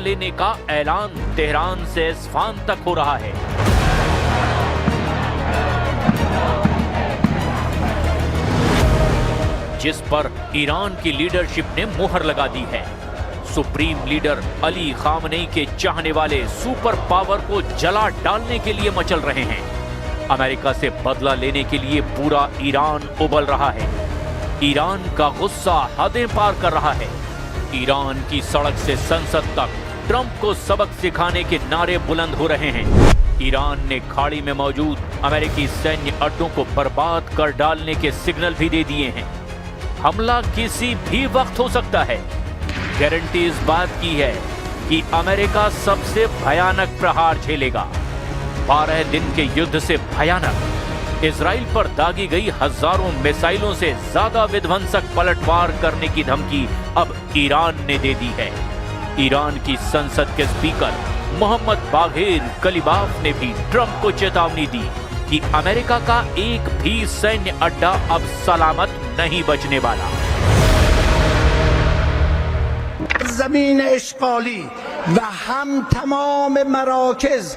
लेने का ऐलान तेहरान से इस्फान तक हो रहा है। जिस पर ईरान की लीडरशिप ने मुहर लगा दी है। सुप्रीम लीडर अली खामनेई के चाहने वाले सुपर पावर को जला डालने के लिए मचल रहे हैं। अमेरिका से बदला लेने के लिए पूरा ईरान उबल रहा है। ईरान का गुस्सा हदें पार कर रहा है। ईरान की सड़क से संसद तक ट्रंप को सबक सिखाने के नारे बुलंद हो रहे हैं। ईरान ने खाड़ी में मौजूद अमेरिकी सैन्य अड्डों को बर्बाद कर डालने के सिग्नल भी दे दिए हैं। हमला किसी भी वक्त हो सकता है। गारंटी इस बात की है कि अमेरिका सबसे भयानक प्रहार झेलेगा। 12 दिन के युद्ध से भयानक इजराइल पर दागी गई हजारों मिसाइलों से ज्यादा विध्वंसक पलटवार करने की धमकी अब ईरान ने दे दी है। ईरान की संसद के स्पीकर मोहम्मद बाघेर कलिबाफ ने भी ट्रंप को चेतावनी दी कि अमेरिका का एक भी सैन्य अड्डा अब सलामत नहीं बचने वाला। जमीन इश्काली व हम तमाम मराकज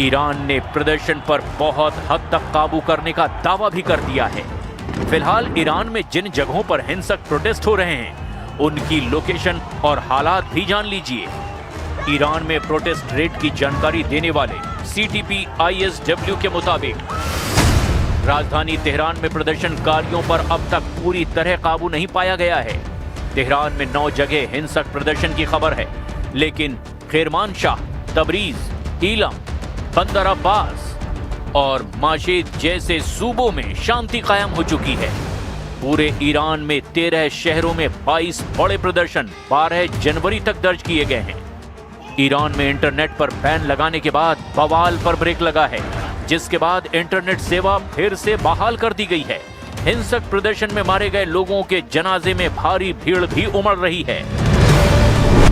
ईरान ने प्रदर्शन पर बहुत हद तक काबू करने का दावा भी कर दिया है। फिलहाल ईरान में जिन जगहों पर हिंसक प्रोटेस्ट हो रहे हैं उनकी लोकेशन और हालात भी जान लीजिए। ईरान में प्रोटेस्ट रेट की जानकारी देने वाले CTP-ISW के मुताबिक राजधानी तेहरान में प्रदर्शनकारियों पर अब तक पूरी तरह काबू नहीं पाया गया है। तेहरान में 9 जगह हिंसक प्रदर्शन की खबर है, लेकिन खेरमानशाह, तबरीज, ईलम, बंदर अब्बास और माशेद जैसे सूबों में शांति कायम हो चुकी है। पूरे ईरान में 13 शहरों में 22 बड़े प्रदर्शन 12 जनवरी तक दर्ज किए गए हैं। ईरान में इंटरनेट पर बैन लगाने के बाद बवाल पर ब्रेक लगा है, जिसके बाद इंटरनेट सेवा फिर से बहाल कर दी गई है। हिंसक प्रदर्शन में मारे गए लोगों के जनाजे में भारी भीड़ भी उमड़ रही है।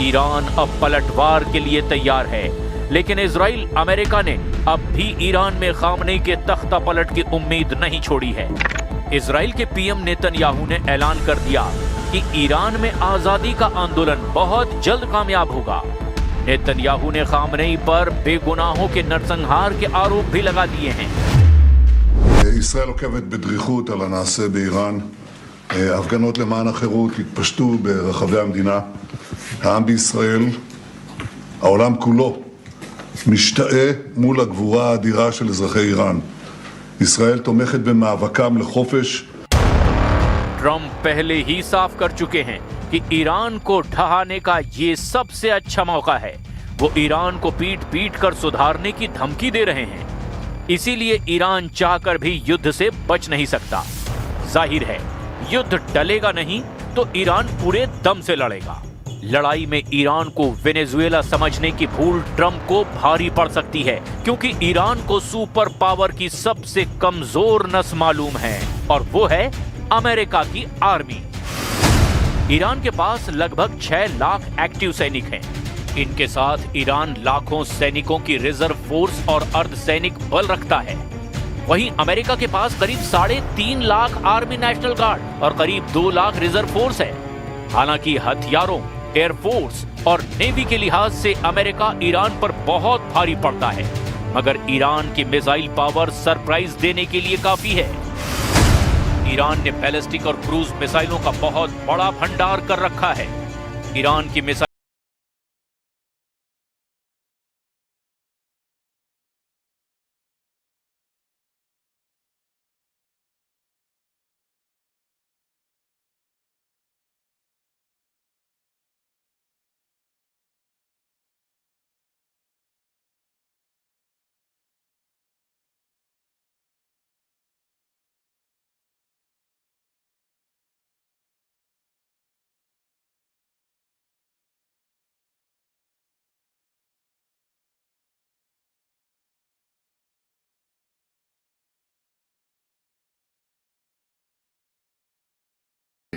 ईरान अब पलटवार के लिए तैयार है, लेकिन इजराइल अमेरिका ने अब भी ईरान में खामनेई के तख्ता पलट की उम्मीद नहीं छोड़ी है। इजराइल के पीएम नेतन्याहू ने ऐलान कर दिया कि ईरान में आजादी का आंदोलन बहुत जल्द कामयाब होगा। नेतन्याहू ने खामनेई पर बेगुनाहों के नरसंहार के आरोप भी लगा दिए हैं। ישראל עוקבת בדריכות על הנעשה באיראן. הפגנות למען החירות התפשטו ברחבי המדינה. העם בישראל, העולם כולו, משתאה מול הגבורה האדירה של אזרחי איראן. ישראל תומכת במאבקם לחופש. ट्रंप पहले ही साफ कर चुके हैं कि ईरान को ढहाने का ये सबसे अच्छा मौका है। वो ईरान को पीट पीट कर सुधारने की धमकी दे रहे हैं। इसीलिए ईरान चाहकर भी युद्ध से बच नहीं सकता। जाहिर है, युद्ध टलेगा नहीं तो ईरान पूरे दम से लड़ेगा। लड़ाई में ईरान को वेनेजुएला समझने की भूल ट्रंप को भारी पड़ सकती है, क्योंकि ईरान को सुपर पावर की सबसे कमजोर नस मालूम है, और वो है अमेरिका की आर्मी। ईरान के पास लगभग 6 लाख एक्टिव सैनिक हैं। इनके साथ ईरान लाखों सैनिकों की रिजर्व फोर्स और अर्धसैनिक बल रखता है। वहीं अमेरिका के पास करीब 3.5 लाख आर्मी नेशनल गार्ड और करीब 2 लाख रिजर्व फोर्स है। हालांकि हथियारों, एयरफोर्स और नेवी के लिहाज से अमेरिका ईरान पर बहुत भारी पड़ता है, मगर ईरान की मिसाइल पावर सरप्राइज देने के लिए काफी है। ईरान ने बैलिस्टिक और क्रूज मिसाइलों का बहुत बड़ा भंडार कर रखा है। ईरान की मिसाइल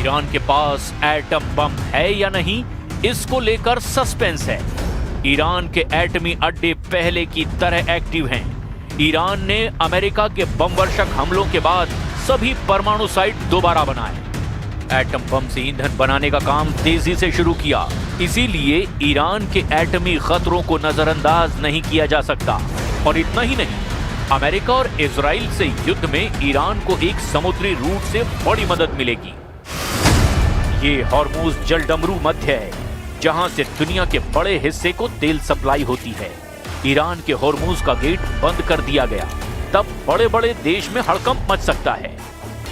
ईरान के पास एटम बम है या नहीं, इसको लेकर सस्पेंस है। ईरान के एटमी अड्डे पहले की तरह एक्टिव हैं। ईरान ने अमेरिका के बमवर्षक हमलों के बाद सभी परमाणु साइट दोबारा बनाए। एटम बम से ईंधन बनाने का काम तेजी से शुरू किया। इसीलिए ईरान के एटमी खतरों को नजरअंदाज नहीं किया जा सकता। और इतना ही नहीं, अमेरिका और इजराइल से युद्ध में ईरान को एक समुद्री रूट से बड़ी मदद मिलेगी। ये हॉर्मुज जलडमरू मध्य है, जहां से दुनिया के बड़े हिस्से को तेल सप्लाई होती है। ईरान के हॉर्मुज का गेट बंद कर दिया गया, तब बड़े बड़े देश में हड़कंप मच सकता है।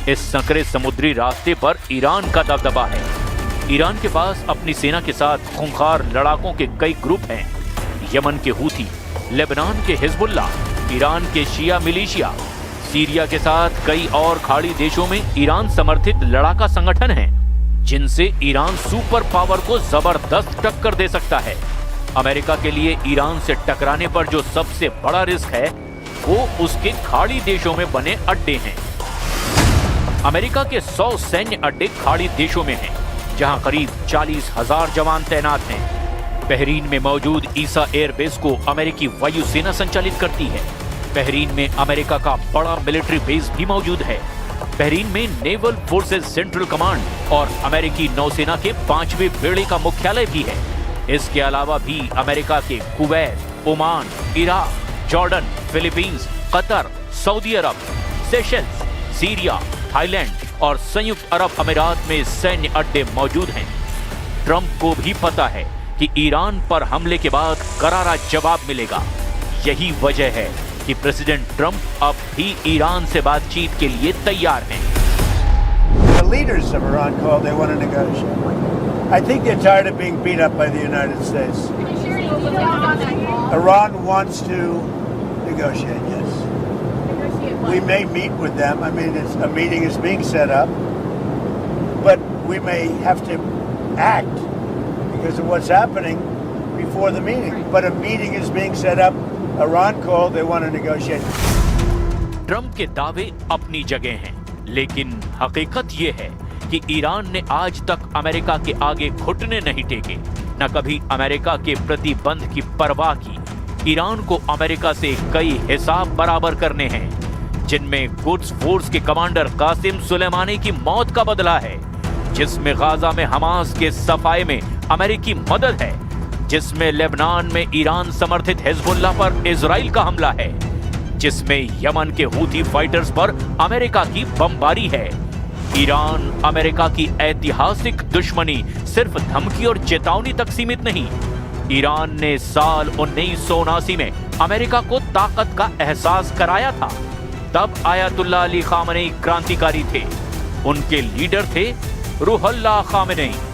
इस संकरे समुद्री रास्ते पर ईरान का दबदबा है। ईरान के पास अपनी सेना के साथ खूंखार लड़ाकों के कई ग्रुप हैं। यमन के हूथी, लेबनान के हिजबुल्ला, ईरान के शिया मिलिशिया, सीरिया के साथ कई और खाड़ी देशों में ईरान समर्थित लड़ाका संगठन हैं, जिनसे ईरान सुपर पावर को जबरदस्त टक्कर दे सकता है। अमेरिका के लिए ईरान से टकराने पर जो सबसे बड़ा रिस्क है, वो उसके खाड़ी देशों में बने अड्डे हैं। अमेरिका के 100 सैन्य अड्डे खाड़ी देशों में हैं, जहां करीब 40,000 जवान तैनात हैं। बहरीन में मौजूद ईसा एयरबेस को अमेरिकी वायुसेना संचालित करती है। बहरीन में अमेरिका का बड़ा मिलिट्री बेस भी मौजूद है। बहरीन में नेवल फोर्सेस सेंट्रल कमांड और अमेरिकी नौसेना के 5वें बेड़े का मुख्यालय भी है। इसके अलावा भी अमेरिका के Kuwait, Oman, Iraq, Jordan, Philippines, Qatar, Saudi Arab, Seychelles, Syria, Thailand और संयुक्त अरब अमीरात में सैन्य अड्डे मौजूद हैं। ट्रंप को भी पता है कि ईरान पर हमले के बाद करारा जवाब मिलेगा। यही वजह है कि प्रेसिडेंट ट्रंप अब भी ईरान से बातचीत के लिए तैयार हैं। The leaders of Iran called, they want to negotiate. I think they're tired of being beat up by the United States. Iran wants to negotiate, yes. We may meet with them. I mean, a meeting is being set up. But we may have to act because of what's happening before the meeting. But a meeting is being set up. Iran called, they want to negotiate. Trump के दावे अपनी जगह हैं, लेकिन हकीकत ये है कि ईरान ने आज तक अमेरिका के आगे घुटने नहीं टेके, न कभी अमेरिका के प्रतिबंध की परवाह की। ईरान को अमेरिका से कई हिसाब बराबर करने हैं, जिनमें कुद्स फोर्स के कमांडर कासिम सुलेमानी की मौत का बदला है, जिसमें गाजा में हमास के सफाए में अमेरिकी मदद है, जिसमें लेबनान में ईरान समर्थित हिजबुल्ला पर इजराइल का हमला है, जिसमें यमन के हूथी फाइटर्स पर अमेरिका की बमबारी है। ईरान अमेरिका की ऐतिहासिक दुश्मनी सिर्फ धमकी और चेतावनी तक सीमित नहीं। ईरान ने साल 1979 में अमेरिका को ताकत का एहसास कराया था। तब आयतुल्लाह अली खामेनी क्रांतिकारी थे, उनके लीडर थे रूहुल्लाह खामेनी।